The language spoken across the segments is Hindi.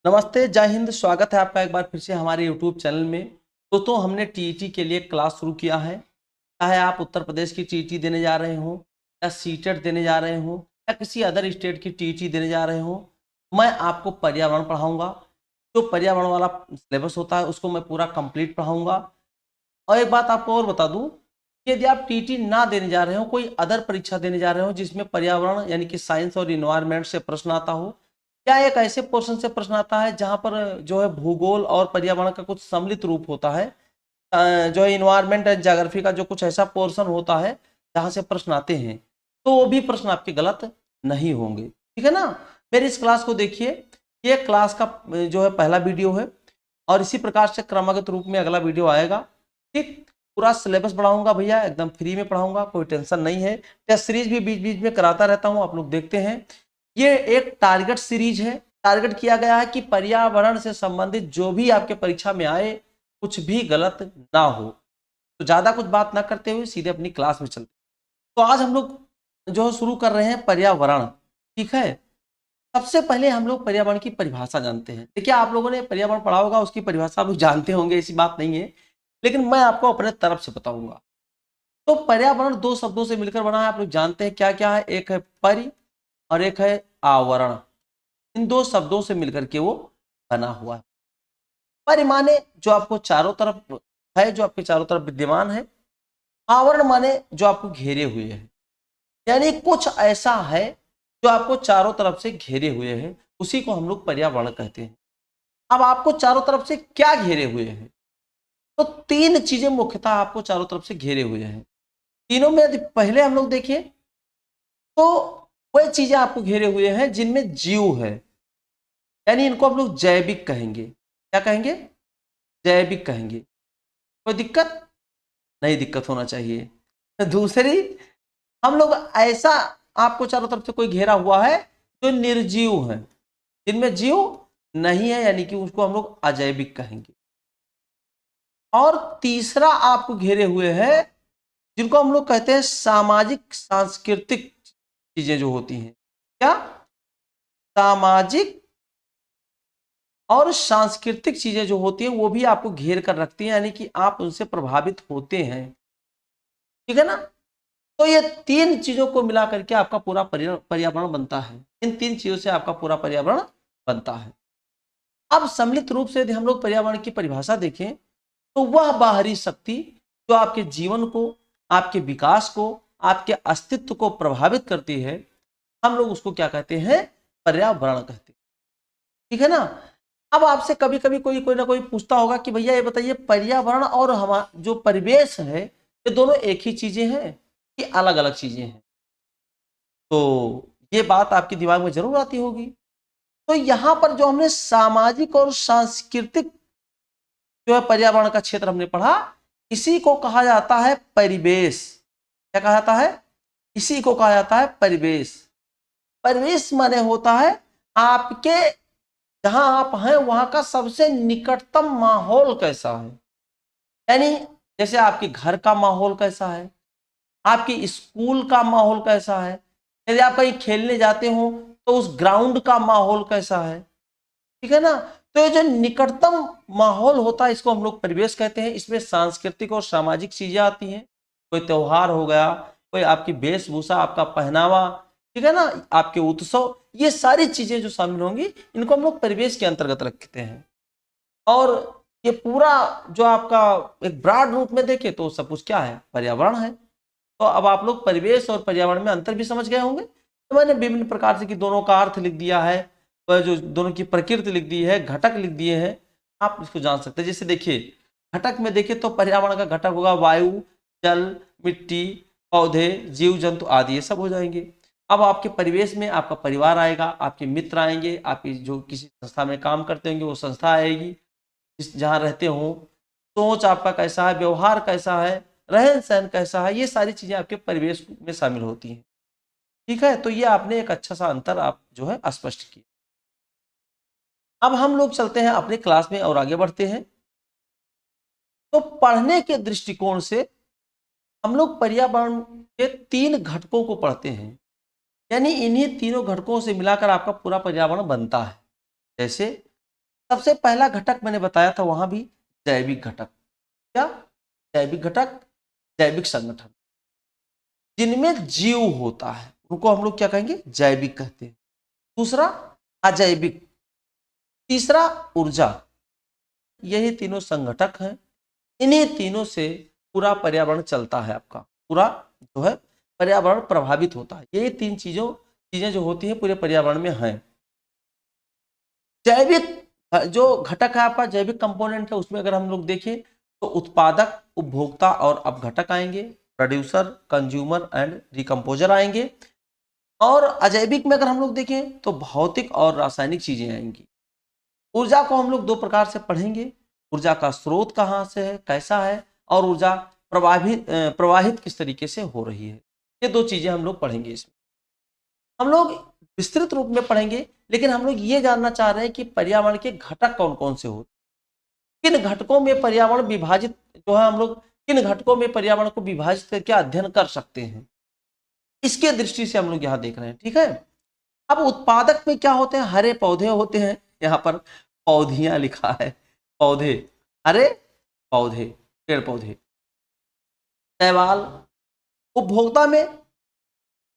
नमस्ते, जय हिंद। स्वागत है आपका एक बार फिर से हमारे यूट्यूब चैनल में। दोस्तों, हमने टीईटी के लिए क्लास शुरू किया है। चाहे आप उत्तर प्रदेश की टीईटी देने जा रहे हो, या सीटेट देने जा रहे हो, या किसी अदर स्टेट की टीईटी देने जा रहे हो, मैं आपको पर्यावरण पढ़ाऊंगा। जो पर्यावरण वाला सिलेबस होता है उसको मैं पूरा कंप्लीट पढ़ाऊंगा। और एक बात आपको और बता दूं कि यदि आप टीईटी ना देने जा रहे हो, कोई अदर परीक्षा देने जा रहे हो जिसमें पर्यावरण यानी कि साइंस और इन्वायरमेंट से प्रश्न आता हो, क्या एक ऐसे पोर्शन से प्रश्न आता है जहां पर जो है भूगोल और पर्यावरण का कुछ सम्मिलित रूप होता है, जो है इन्वायरमेंट एंड ज्योग्राफी का जो कुछ ऐसा पोर्शन होता है जहां से प्रश्न आते हैं, तो वो भी प्रश्न आपके गलत नहीं होंगे। ठीक है ना। मेरी इस क्लास को देखिए, ये क्लास का जो है पहला वीडियो है और इसी प्रकार से क्रमागत रूप में अगला वीडियो आएगा। ठीक, पूरा सिलेबस पढ़ाऊंगा भैया, एकदम फ्री में पढ़ाऊंगा, कोई टेंशन नहीं है। टेस्ट सीरीज भी बीच बीच में कराता रहता हूं, आप लोग देखते हैं। ये एक टारगेट सीरीज है। टारगेट किया गया है कि पर्यावरण से संबंधित जो भी आपके परीक्षा में आए, कुछ भी गलत ना हो। तो ज्यादा कुछ बात ना करते हुए सीधे अपनी क्लास में चलते। तो आज हम लोग जो शुरू कर रहे हैं पर्यावरण। ठीक है। सबसे पहले हम लोग पर्यावरण की परिभाषा जानते हैं। देखिए, आप लोगों ने पर्यावरण पढ़ा होगा, उसकी परिभाषा आप लोग जानते होंगे, ऐसी बात नहीं है, लेकिन मैं आपको अपने तरफ से बताऊंगा। तो पर्यावरण दो शब्दों से मिलकर बना है। आप लोग जानते हैं क्या क्या है। एक है परि और एक है आवरण। इन दो शब्दों से मिलकर के वो बना हुआ है। परि माने जो आपको चारों तरफ है, जो आपके चारों तरफ विद्यमान है। आवरण माने जो आपको घेरे हुए है, यानी कुछ ऐसा है जो आपको चारों तरफ से घेरे हुए है, उसी को हम लोग पर्यावरण कहते हैं। अब आपको चारों तरफ से क्या घेरे हुए हैं, तो तीन चीजें मुख्यतः आपको चारों तरफ से घेरे हुए हैं। तीनों में यदि पहले हम लोग देखें तो वह चीजें आपको घेरे हुए हैं जिनमें जीव है, यानी इनको हम लोग जैविक कहेंगे। क्या कहेंगे? जैविक कहेंगे। कोई दिक्कत नहीं, दिक्कत होना चाहिए। दूसरी, हम लोग ऐसा आपको चारों तरफ से कोई घेरा हुआ है जो निर्जीव है, जिनमें जीव नहीं है, यानी कि उसको हम लोग अजैविक कहेंगे। और तीसरा आपको घेरे हुए हैं जिनको हम लोग कहते हैं सामाजिक सांस्कृतिक चीजें जो होती हैं। क्या? सामाजिक और सांस्कृतिक चीजें जो होती हैं वो भी आपको घेर कर रखती हैं, यानी कि आप उनसे प्रभावित होते हैं। ठीक है ना। तो ये तीन चीजों को मिला करके आपका पूरा पर्यावरण बनता है। इन तीन चीजों से आपका पूरा पर्यावरण बनता है। अब सम्मिलित रूप से यदि हम लोग पर्यावरण की परिभाषा देखें तो वह बाहरी शक्ति जो आपके जीवन को, आपके विकास को, आपके अस्तित्व को प्रभावित करती है, हम लोग उसको क्या कहते हैं? पर्यावरण कहते हैं। ठीक है ना। अब आपसे कभी कभी कोई ना कोई पूछता होगा कि भैया ये बताइए, पर्यावरण और हमारा जो परिवेश है, ये दोनों एक ही चीजें हैं कि अलग अलग चीजें हैं? तो ये बात आपके दिमाग में जरूर आती होगी। तो यहां पर जो हमने सामाजिक और सांस्कृतिक जो है पर्यावरण का क्षेत्र हमने पढ़ा, इसी को कहा जाता है परिवेश। क्या कहा जाता है? इसी को कहा जाता है परिवेश। परिवेश माने होता है आपके जहां आप हैं वहां का सबसे निकटतम माहौल कैसा है। यानी जैसे आपके घर का माहौल कैसा है, आपके स्कूल का माहौल कैसा है, यदि आप कहीं खेलने जाते हो तो उस ग्राउंड का माहौल कैसा है। ठीक है ना। तो ये जो निकटतम माहौल होता है इसको हम लोग परिवेश कहते हैं। इसमें सांस्कृतिक और सामाजिक चीजें आती हैं। कोई त्योहार हो गया, कोई आपकी वेशभूषा, आपका पहनावा, ठीक है ना, आपके उत्सव, ये सारी चीजें जो शामिल होंगी इनको हम लोग परिवेश के अंतर्गत रखते हैं। और ये पूरा जो आपका एक ब्रॉड रूप में देखे तो सब कुछ क्या है? पर्यावरण है। तो अब आप लोग परिवेश और पर्यावरण में अंतर भी समझ गए होंगे। तो मैंने विभिन्न प्रकार से कि दोनों का अर्थ लिख दिया है, जो दोनों की प्रकृति लिख दी है, घटक लिख दिए हैं, आप इसको जान सकते हैं। जैसे देखिए, घटक में देखिए तो पर्यावरण का घटक होगा वायु, जल, मिट्टी, पौधे, जीव जंतु आदि, ये सब हो जाएंगे। अब आपके परिवेश में आपका परिवार आएगा, आपके मित्र आएंगे, आपकी जो किसी संस्था में काम करते होंगे वो संस्था आएगी, जहाँ रहते हो, सोच आपका कैसा है, व्यवहार कैसा है, रहन सहन कैसा है, ये सारी चीजें आपके परिवेश में शामिल होती हैं। ठीक है। तो ये आपने एक अच्छा सा अंतर आप जो है स्पष्ट किया। अब हम लोग चलते हैं अपने क्लास में और आगे बढ़ते हैं। तो पढ़ने के दृष्टिकोण से हम लोग पर्यावरण के तीन घटकों को पढ़ते हैं, यानी इन्हीं तीनों घटकों से मिलाकर आपका पूरा पर्यावरण बनता है। जैसे सबसे पहला घटक मैंने बताया था वहां भी जैविक घटक। क्या? जैविक घटक, जैविक संगठन, जिनमें जीव होता है उनको हम लोग क्या कहेंगे? जैविक कहते हैं। दूसरा अजैविक, तीसरा ऊर्जा। यही तीनों संगठक हैं। इन्हीं तीनों से पूरा पर्यावरण चलता है, आपका पूरा जो है पर्यावरण प्रभावित होता है। ये तीन चीजें जो होती हैं पूरे पर्यावरण में हैं। जैविक जो घटक है आपका, जैविक कंपोनेंट है, उसमें अगर हम लोग देखें तो उत्पादक, उपभोक्ता और अपघटक आएंगे। प्रोड्यूसर, कंज्यूमर एंड डिकम्पोजर आएंगे। और अजैविक में अगर हम लोग देखें तो भौतिक और रासायनिक चीजें आएंगी। ऊर्जा को हम लोग दो प्रकार से पढ़ेंगे। ऊर्जा का स्रोत कहाँ से है, कैसा है, और ऊर्जा प्रवाहित किस तरीके से हो रही है। ये दो चीजें हम लोग पढ़ेंगे। इसमें हम लोग विस्तृत रूप में पढ़ेंगे, लेकिन हम लोग ये जानना चाह रहे हैं कि पर्यावरण के घटक कौन कौन से होते हैं, किन घटकों में पर्यावरण विभाजित जो है, हम लोग किन घटकों में पर्यावरण को विभाजित करके अध्ययन कर सकते हैं, इसके दृष्टि से हम लोग यहाँ देख रहे हैं। ठीक है। अब उत्पादक में क्या होते हैं? हरे पौधे होते हैं। यहाँ पर पौधियां लिखा है, पौधे, हरे पौधे, पेड़ पौधे। शैवाल। उपभोक्ता में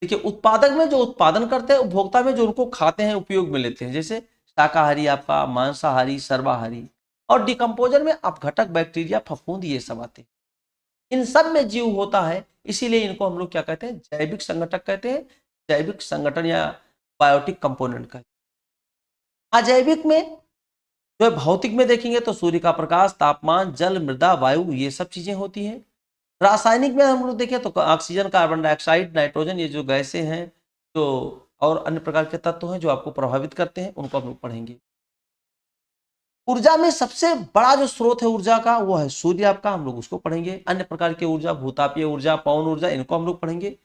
देखिए, उत्पादक में जो उत्पादन करते हैं, उपभोक्ता में जो उनको खाते हैं, उपयोग में लेते हैं, जैसे शाकाहारी आपका, मांसाहारी, सर्वाहारी। और डिकम्पोजर में अपघटक, बैक्टीरिया, फफूंद, ये सब आते हैं। इन सब में जीव होता है, इसीलिए इनको हम लोग क्या कहते हैं? जैविक संगठक कहते हैं, जैविक संगठन या बायोटिक कंपोनेंट कहते हैं। अजैविक में जो भौतिक में देखेंगे तो सूर्य का प्रकाश, तापमान, जल, मृदा, वायु, ये सब चीजें होती हैं। रासायनिक में हम लोग देखें तो ऑक्सीजन, कार्बन डाइऑक्साइड, नाइट्रोजन, ये जो गैसें हैं, जो और अन्य प्रकार के तत्व हैं जो आपको प्रभावित करते हैं, उनको हम लोग पढ़ेंगे। ऊर्जा में सबसे बड़ा जो स्रोत है ऊर्जा का, वो है सूर्य आपका, हम लोग उसको पढ़ेंगे। अन्य प्रकार की ऊर्जा, भूतापीय ऊर्जा, पवन ऊर्जा, इनको हम लोग पढ़ेंगे।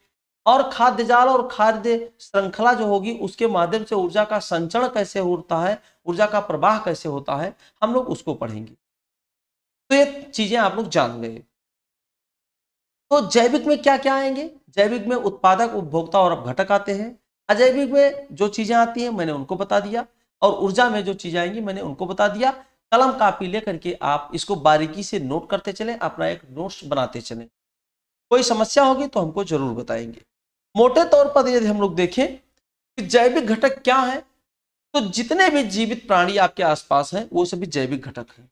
और खाद्य जाल और खाद्य श्रृंखला जो होगी, उसके माध्यम से ऊर्जा का संचरण कैसे होता है, ऊर्जा का प्रवाह कैसे होता है, हम लोग उसको पढ़ेंगे। तो ये चीजें आप लोग जान गए। तो जैविक में क्या क्या आएंगे? जैविक में उत्पादक, उपभोक्ता और अपघटक आते हैं। अजैविक में जो चीजें आती हैं मैंने उनको बता दिया, और ऊर्जा में जो चीजें आएंगी मैंने उनको बता दिया। कलम कापी लेकर के आप इसको बारीकी से नोट करते चलें, अपना एक नोट्स बनाते चलें। कोई समस्या होगी तो हमको जरूर बताएंगे। मोटे तौर पर यदि हम लोग देखें कि जैविक घटक क्या है, तो जितने भी जीवित प्राणी आपके आसपास हैं वो सभी जैविक घटक हैं।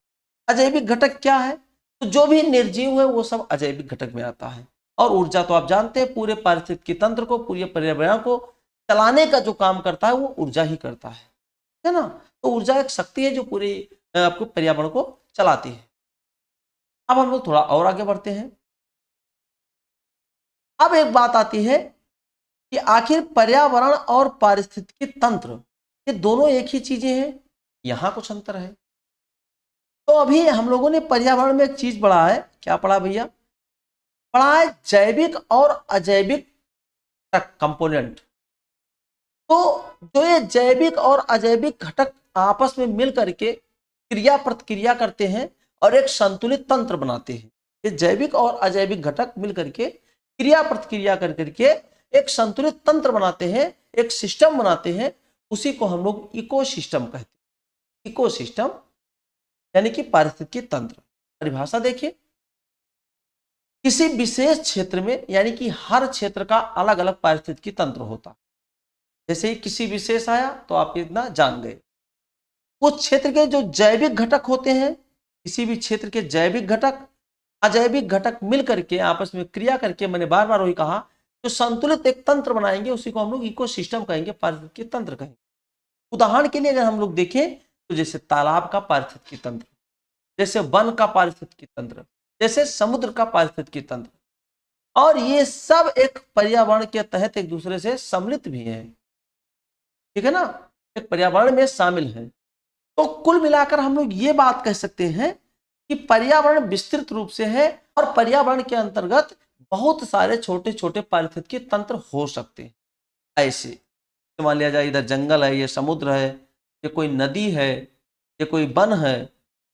अजैविक घटक क्या है? तो जो भी निर्जीव है वो सब अजैविक घटक में आता है। और ऊर्जा तो आप जानते हैं, पूरे पारिस्थितिकी तंत्र को, पूरे पर्यावरण को चलाने का जो काम करता है वो ऊर्जा ही करता है ना। तो ऊर्जा एक शक्ति है जो पूरे आपको पर्यावरण को चलाती है। अब हम लोग थोड़ा और आगे बढ़ते हैं। अब एक बात आती है कि आखिर पर्यावरण और पारिस्थितिकी तंत्र ये दोनों एक ही चीजें हैं, यहां कुछ अंतर है। तो अभी हम लोगों ने पर्यावरण में एक चीज पढ़ा है, क्या पढ़ा भैया? पढ़ा है जैविक और अजैविक कंपोनेंट। तो जो ये जैविक और अजैविक घटक आपस में मिल करके क्रिया प्रतिक्रिया करते हैं और एक संतुलित तंत्र बनाते हैं। ये जैविक और अजैविक घटक मिल करके क्रिया प्रतिक्रिया कर करके एक संतुलित तंत्र बनाते हैं, एक सिस्टम बनाते हैं। उसी को हम लोग इकोसिस्टम कहते हैं। इकोसिस्टम यानी कि पारिस्थितिकी तंत्र। परिभाषा देखिए, किसी विशेष क्षेत्र में, यानी कि हर क्षेत्र का अलग अलग पारिस्थितिकी तंत्र होता। जैसे ही किसी विशेष आया तो आप इतना जान गए। उस क्षेत्र के जो जैविक घटक होते हैं, किसी भी क्षेत्र के जैविक घटक अजैविक घटक मिल करके आपस में क्रिया करके, मैंने बार बार वही कहा, जो संतुलित एक तंत्र बनाएंगे उसी को हम लोग इकोसिस्टम कहेंगे, पारिस्थितिकी तंत्र कहेंगे। उदाहरण के लिए अगर हम लोग देखें तो जैसे तालाब का पारिस्थितिकी तंत्र, जैसे वन का पारिस्थितिकी तंत्र, जैसे समुद्र का पारिस्थितिकी तंत्र, और ये सब एक पर्यावरण के तहत एक दूसरे से सम्मिलित भी हैं। ठीक है ना, एक पर्यावरण में शामिल है। तो कुल मिलाकर हम लोग ये बात कह सकते हैं कि पर्यावरण विस्तृत रूप से है, और पर्यावरण के अंतर्गत बहुत सारे छोटे छोटे पारिस्थितिकी तंत्र हो सकते हैं। ऐसे मान लिया जाए, इधर जंगल है, ये समुद्र है, ये कोई नदी है, ये कोई वन है,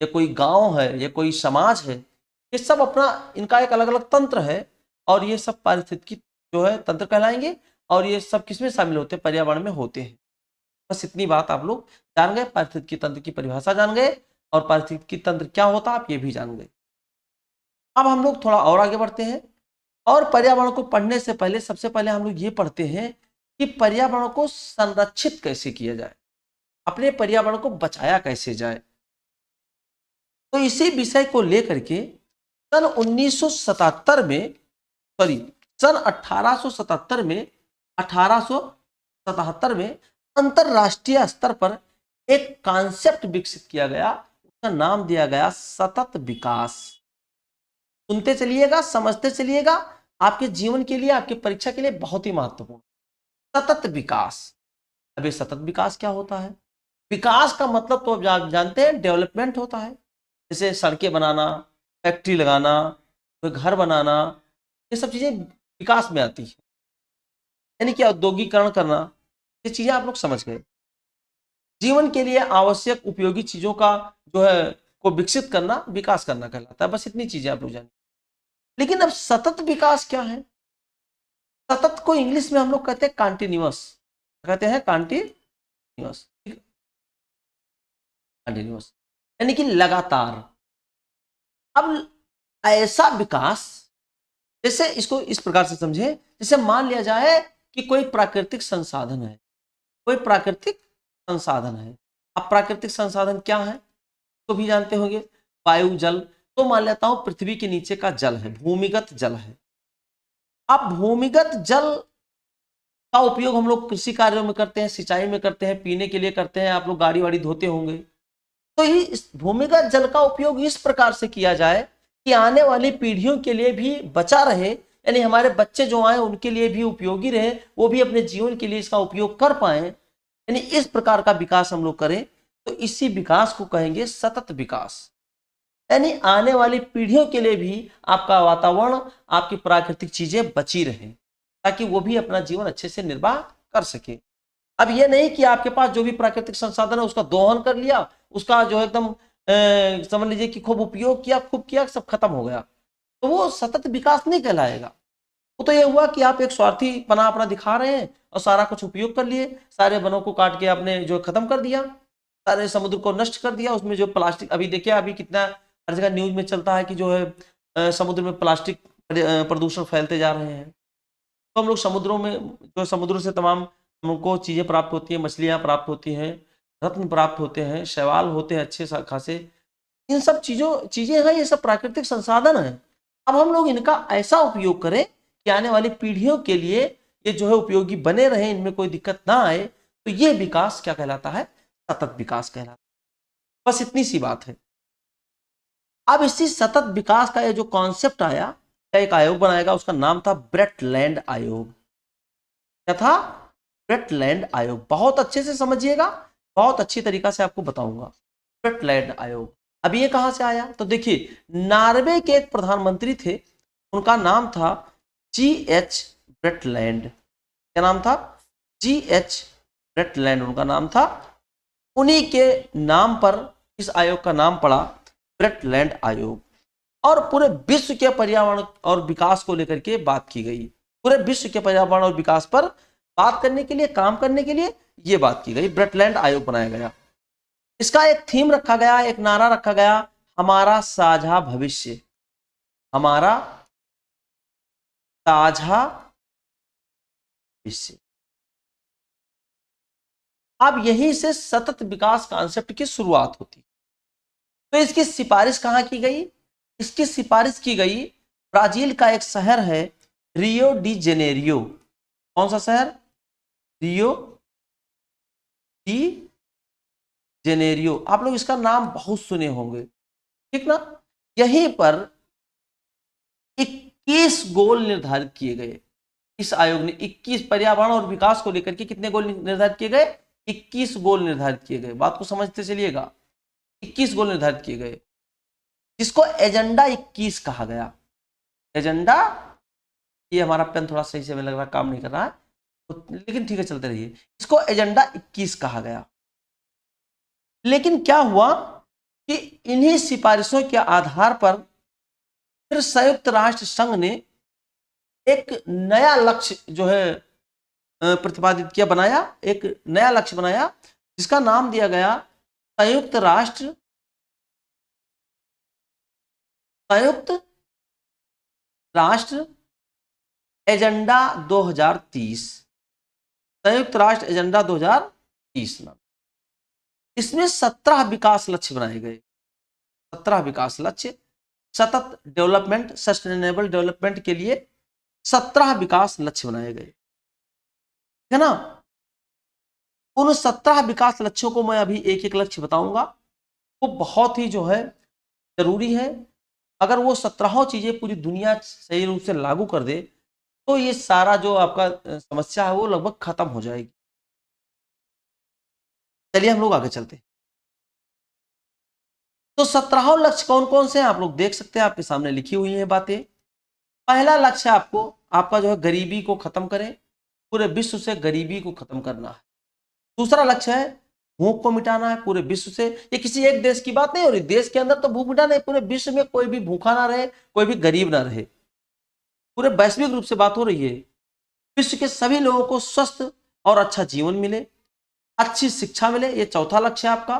ये कोई गांव है, ये कोई समाज है। ये सब अपना, इनका एक अलग अलग तंत्र है, और ये सब पारिस्थितिकी जो है तंत्र कहलाएंगे। और ये सब किसमें शामिल होते हैं? पर्यावरण में होते हैं। बस इतनी बात आप लोग जान गए, पारिस्थितिकी तंत्र की परिभाषा जान गए और पारिस्थितिकी तंत्र क्या होता है आप ये भी जान गए। अब हम लोग थोड़ा और आगे बढ़ते हैं और पर्यावरण को पढ़ने से पहले सबसे पहले हम लोग ये पढ़ते हैं कि पर्यावरण को संरक्षित कैसे किया जाए, अपने पर्यावरण को बचाया कैसे जाए। तो इसी विषय को लेकर के सन 1977 में सन 1877 में अंतरराष्ट्रीय स्तर पर एक कॉन्सेप्ट विकसित किया गया, उसका नाम दिया गया सतत विकास। सुनते चलिएगा, समझते चलिएगा, आपके जीवन के लिए, आपकी परीक्षा के लिए बहुत ही महत्वपूर्ण। सतत विकास। अब ये सतत विकास क्या होता है? विकास का मतलब तो आप जानते हैं, डेवलपमेंट होता है। जैसे सड़कें बनाना, फैक्ट्री लगाना, कोई घर बनाना, ये सब चीजें विकास में आती है, यानी कि औद्योगिकरण करना। ये चीजें आप लोग समझ गए। जीवन के लिए आवश्यक उपयोगी चीजों का जो है को विकसित करना विकास करना कहलाता है। बस इतनी चीजें आप लोग जानिए। लेकिन अब सतत विकास क्या है? सतत को इंग्लिश में हम लोग कहते हैं कंटिन्यूअस, कहते हैं कंटिन्यूअस, कंटिन्यूअस यानी कि लगातार। अब ऐसा विकास, जैसे इसको इस प्रकार से समझे, जैसे मान लिया जाए कि कोई प्राकृतिक संसाधन है, कोई प्राकृतिक संसाधन है। अब प्राकृतिक संसाधन क्या है तो भी जानते होंगे, वायु, जल। तो मान लेता हूं पृथ्वी के नीचे का जल है, भूमिगत जल है। अब भूमिगत जल का उपयोग हम लोग कृषि कार्यों में करते हैं, सिंचाई में करते हैं, पीने के लिए करते हैं, आप लोग गाड़ी वाड़ी धोते होंगे। तो ही इस भूमिगत जल का उपयोग इस प्रकार से किया जाए कि आने वाली पीढ़ियों के लिए भी बचा रहे, यानी हमारे बच्चे जो आए उनके लिए भी उपयोगी रहे, वो भी अपने जीवन के लिए इसका उपयोग कर पाए, यानी इस प्रकार का विकास हम लोग करें। तो इसी विकास को कहेंगे सतत विकास, यानी आने वाली पीढ़ियों के लिए भी आपका वातावरण, आपकी प्राकृतिक चीजें बची रहे, ताकि वो भी अपना जीवन अच्छे से निर्वाह कर सके। अब ये नहीं कि आपके पास जो भी प्राकृतिक संसाधन है उसका दोहन कर लिया, उसका जो एकदम समझ लीजिए कि खूब उपयोग किया, खूब किया, सब खत्म हो गया, तो वो सतत विकास नहीं कहलाएगा। वो तो ये हुआ कि आप एक स्वार्थी पना अपना दिखा रहे हैं और सारा कुछ उपयोग कर लिए, सारे वनों को काट के आपने जो खत्म कर दिया, सारे समुद्र को नष्ट कर दिया। उसमें जो प्लास्टिक, अभी देखिए अभी कितना हर जगह न्यूज में चलता है कि जो है समुद्र में प्लास्टिक प्रदूषण फैलते जा रहे हैं। तो हम लोग समुद्रों में, जो समुद्रों से तमाम हमको चीजें प्राप्त होती हैं, मछलियां प्राप्त होती हैं, रत्न प्राप्त होते हैं, शैवाल होते हैं अच्छे खासे, इन सब चीजें हैं, ये सब प्राकृतिक संसाधन है। अब हम लोग इनका ऐसा उपयोग करें कि आने वाली पीढ़ियों के लिए ये जो है उपयोगी बने रहे, इनमें कोई दिक्कत ना आए। तो ये विकास क्या कहलाता है? सतत विकास कहलाता है। बस इतनी सी बात है। अब इसी सतत विकास का ये जो कॉन्सेप्ट आया, एक आयोग बनाएगा, उसका नाम था ब्रेटलैंड आयोग। क्या था? ब्रेटलैंड आयोग। बहुत अच्छे से समझिएगा, बहुत अच्छी तरीका से आपको बताऊंगा। ब्रेटलैंड आयोग, अब ये कहां से आया? तो देखिए, नॉर्वे के एक प्रधानमंत्री थे, उनका नाम था G.H. ब्रेटलैंड। क्या नाम था? G.H. ब्रेटलैंड उनका नाम था। उन्हीं के नाम पर इस आयोग का नाम पड़ा ब्रेटलैंड आयोग। और पूरे विश्व के पर्यावरण और विकास को लेकर के बात की गई। पूरे विश्व के पर्यावरण और विकास पर बात करने के लिए, काम करने के लिए ये बात की गई, ब्रेटलैंड आयोग बनाया गया। इसका एक थीम रखा गया, एक नारा रखा गया, हमारा साझा भविष्य, हमारा साझा भविष्य। अब यहीं से सतत विकास कॉन्सेप्ट की शुरुआत होती। तो इसकी सिफारिश कहां की गई? इसकी सिफारिश की गई ब्राजील का एक शहर है, रियो डी जेनेरियो। कौन सा शहर? Rio de Janeiro. आप लोग इसका नाम बहुत सुने होंगे, ठीक ना? यहीं पर 21 गोल निर्धारित किए गए। इस आयोग ने 21 पर्यावरण और विकास को लेकर के कितने गोल निर्धारित किए गए? 21 गोल निर्धारित किए गए। बात को समझते चलिएगा, 21 गोल निर्धारित किए गए, जिसको एजेंडा 21 कहा गया। एजेंडा, ये हमारा पेन थोड़ा सही से लग रहा काम नहीं कर रहा है, तो लेकिन ठीक है, चलते रहिए। इसको एजेंडा 21 कहा गया। लेकिन क्या हुआ कि इन्हीं सिफारिशों के आधार पर फिर संयुक्त राष्ट्र संघ ने एक नया लक्ष्य जो है प्रतिपादित किया, बनाया, एक नया लक्ष्य बनाया जिसका नाम दिया गया संयुक्त राष्ट्र एजेंडा 2030, संयुक्त राष्ट्र एजेंडा 2030 नाम। इसमें 17 विकास लक्ष्य बनाए गए, 17 विकास लक्ष्य, सतत डेवलपमेंट, सस्टेनेबल डेवलपमेंट के लिए 17 विकास लक्ष्य बनाए गए, है ना। उन 17 विकास लक्ष्यों को मैं अभी एक एक लक्ष्य बताऊंगा। वो बहुत ही जो है जरूरी है। अगर वो 17 चीजें पूरी दुनिया सही रूप से लागू कर दे तो ये सारा जो आपका समस्या है वो लगभग खत्म हो जाएगी। चलिए हम लोग आगे चलते हैं। तो 17 लक्ष्य कौन कौन से हैं आप लोग देख सकते हैं, आपके सामने लिखी हुई हैं बातें। पहला लक्ष्य आपको आपका जो है गरीबी को खत्म करें, पूरे विश्व से गरीबी को खत्म करना है। दूसरा लक्ष्य है भूख को मिटाना है पूरे विश्व से। ये किसी एक देश की बात नहीं हो रही, देश के अंदर तो भूख मिटाना है, पूरे विश्व में कोई भी भूखा ना रहे, कोई भी गरीब ना रहे, पूरे वैश्विक रूप से बात हो रही है। विश्व के सभी लोगों को स्वस्थ और अच्छा जीवन मिले, अच्छी शिक्षा मिले, ये चौथा लक्ष्य है आपका।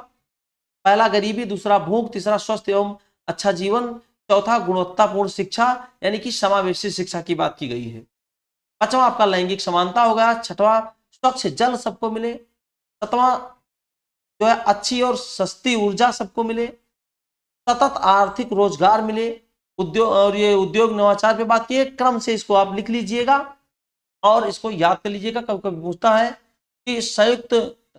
पहला गरीबी, दूसरा भूख, तीसरा स्वस्थ एवं अच्छा जीवन, चौथा गुणवत्तापूर्ण शिक्षा यानी कि समावेशी शिक्षा की बात की गई है। पांचवा आपका लैंगिक समानता हो गया, छठवां स्वच्छ जल सबको मिले, सातवां जो है अच्छी और सस्ती ऊर्जा सबको मिले, सतत आर्थिक रोजगार मिले, उद्योग, और ये उद्योग नवाचार पे बात की है। क्रम से इसको आप लिख लीजिएगा और इसको याद कर लीजिएगा। कभी कभी पूछता है कि संयुक्त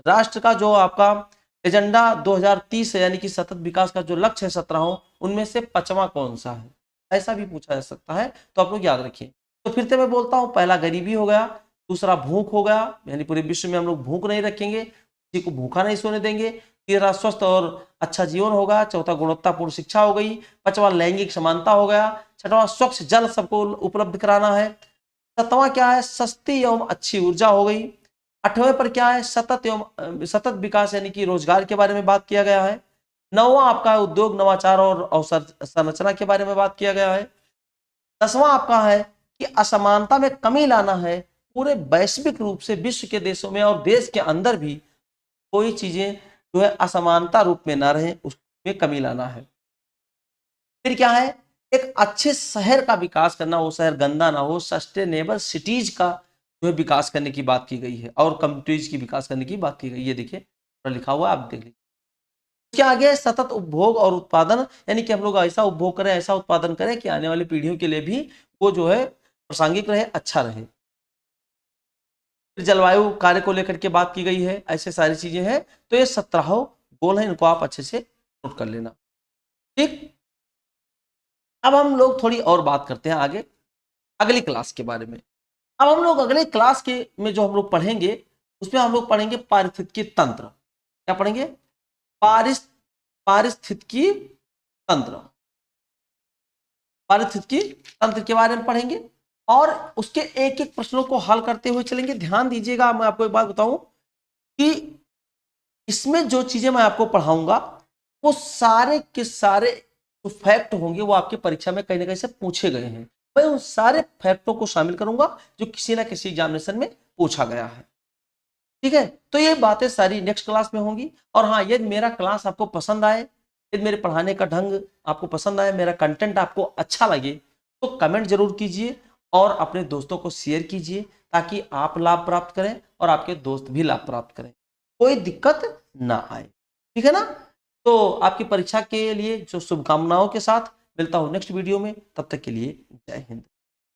राष्ट्र का जो आपका एजेंडा 2030 है यानी कि सतत विकास का जो लक्ष्य है 17, उनमें से 5वां कौन सा है, ऐसा भी पूछा जा सकता है, तो आप लोग याद रखिए। तो फिर से मैं बोलता हूं, पहला गरीबी हो गया, दूसरा भूख हो गया यानी पूरे विश्व में हम लोग भूख नहीं रखेंगे, किसी को भूखा नहीं सोने देंगे, तीसरा स्वस्थ और अच्छा जीवन होगा, चौथा गुणवत्तापूर्ण शिक्षा हो गई, पांचवा लैंगिक समानता हो गया, छठवां स्वच्छ जल सबको उपलब्ध कराना है, सातवां क्या है सस्ती एवं अच्छी ऊर्जा हो गई, 8वें पर क्या है सतत विकास यानी कि रोजगार के बारे में बात किया गया है, 9वां आपका उद्योग नवाचार और अवसर संरचना के बारे में बात किया गया है, 10वां आपका है कि असमानता में कमी लाना है, पूरे वैश्विक रूप से विश्व के देशों में और देश के अंदर भी कोई चीजें जो है असमानता रूप में ना रहे, उसमें कमी लाना है। फिर क्या है एक अच्छे शहर का विकास करना, वो शहर गंदा ना हो, सस्टेनेबल सिटीज का जो है विकास करने की बात की गई है और कम्युनिटीज की विकास करने की बात की गई है। देखिए लिखा हुआ है, आप देख लीजिए। उसके आगे सतत उपभोग और उत्पादन यानी कि हम लोग ऐसा उपभोग करें, ऐसा उत्पादन करें कि आने वाली पीढ़ियों के लिए भी वो जो है प्रासंगिक रहे, अच्छा रहे। जलवायु कार्य को लेकर के बात की गई है, ऐसे सारी चीजें हैं। तो ये 17 गोल हैं, इनको आप अच्छे से नोट कर लेना। ठीक, अब हम लोग थोड़ी और बात करते हैं आगे अगली क्लास के बारे में। अब हम लोग अगले क्लास के में जो हम लोग पढ़ेंगे उसमें हम लोग पढ़ेंगे पारिस्थितिकी तंत्र। क्या पढ़ेंगे? पारिस्थितिकी तंत्र, पारिस्थितिकी तंत्र के बारे में पढ़ेंगे और उसके एक एक प्रश्नों को हल करते हुए चलेंगे। ध्यान दीजिएगा, मैं आपको एक बात बताऊं कि इसमें जो चीजें मैं आपको पढ़ाऊंगा वो सारे के सारे जो फैक्ट होंगे वो आपकी परीक्षा में कहीं ना कहीं से पूछे गए हैं। मैं उन सारे फैक्टों को शामिल करूंगा जो किसी ना किसी एग्जामिनेशन में पूछा गया है। ठीक है, तो ये बातें सारी नेक्स्ट क्लास में होंगी। और हाँ, यदि मेरा क्लास आपको पसंद आए, यदि मेरे पढ़ाने का ढंग आपको पसंद आए, मेरा कंटेंट आपको अच्छा लगे तो कमेंट जरूर कीजिए और अपने दोस्तों को शेयर कीजिए ताकि आप लाभ प्राप्त करें और आपके दोस्त भी लाभ प्राप्त करें, कोई दिक्कत ना आए। ठीक है ना? तो आपकी परीक्षा के लिए जो शुभकामनाओं के साथ मिलता हूं नेक्स्ट वीडियो में, तब तक के लिए जय हिंद।